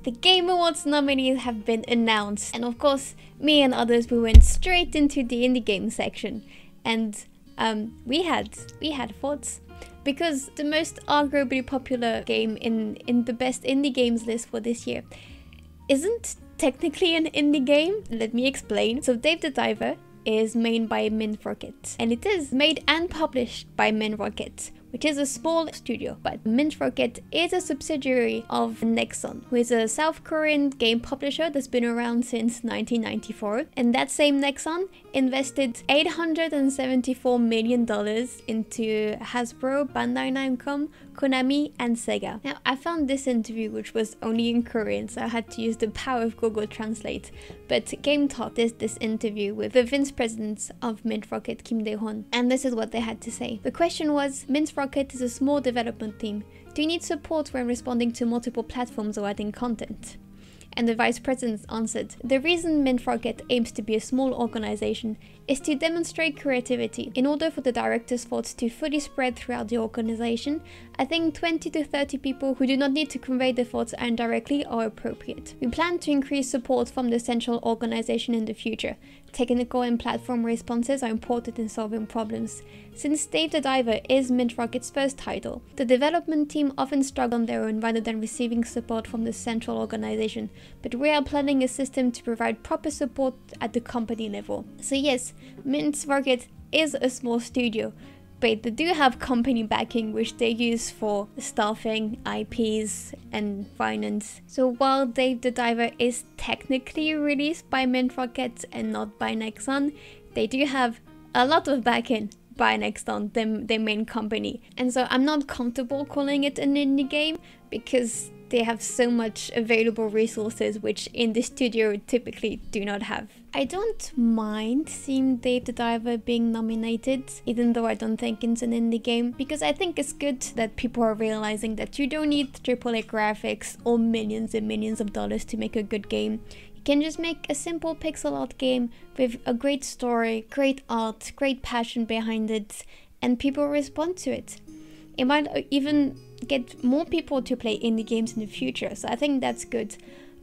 The Game Awards nominees have been announced, and of course, me and others, we went straight into the indie game section, and we had thoughts. Because the most arguably popular game in the best indie games list for this year isn't technically an indie game. Let me explain. So Dave the Diver is made by Mint Rocket, and it is made and published by Mint Rocket, which is a small studio, but Mint Rocket is a subsidiary of Nexon, who is a South Korean game publisher that's been around since 1994. And that same Nexon invested $874 million into Hasbro, Bandai Namco, Konami, and Sega. Now, I found this interview, which was only in Korean, so I had to use the power of Google Translate. But Game Talk did this interview with the vice president of Mint Rocket, Kim Dae-hwan, and this is what they had to say. The question was, Mint Rocket is a small development team. Do you need support when responding to multiple platforms or adding content? And the vice president answered, the reason Mint Rocket aims to be a small organization is to demonstrate creativity. In order for the director's thoughts to fully spread throughout the organization, I think 20 to 30 people who do not need to convey their thoughts indirectly are appropriate. We plan to increase support from the central organization in the future. Technical and platform responses are important in solving problems. Since Dave the Diver is Mint Rocket's first title, the development team often struggle on their own rather than receiving support from the central organization, but we are planning a system to provide proper support at the company level. So yes, Mint Rocket is a small studio, but they do have company backing, which they use for staffing, IPs, and finance. So while Dave the Diver is technically released by Mint Rocket and not by Nexon, they do have a lot of backing by Nexon, their main company. And so I'm not comfortable calling it an indie game because they have so much available resources which in the studio typically do not have. I don't mind seeing Dave the Diver being nominated, even though I don't think it's an indie game, because I think it's good that people are realizing that you don't need AAA graphics or millions and millions of dollars to make a good game. You can just make a simple pixel art game with a great story, great art, great passion behind it, and people respond to it. It might even get more people to play indie games in the future, so I think that's good.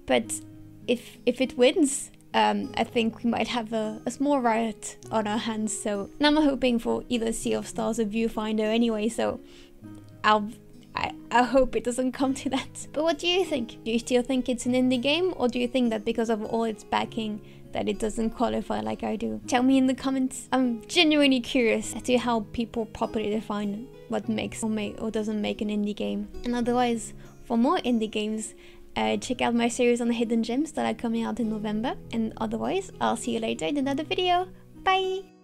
But if it wins, I think we might have a small riot on our hands. So and I'm hoping for either Sea of Stars or Viewfinder anyway, so I hope it doesn't come to that. But what do you think? Do you still think it's an indie game, or do you think that because of all its backing that it doesn't qualify like I do? Tell me in the comments. I'm genuinely curious as to how people properly define what makes or doesn't make an indie game. And otherwise, for more indie games, check out my series on hidden gems that are coming out in November. And otherwise, I'll see you later in another video. Bye!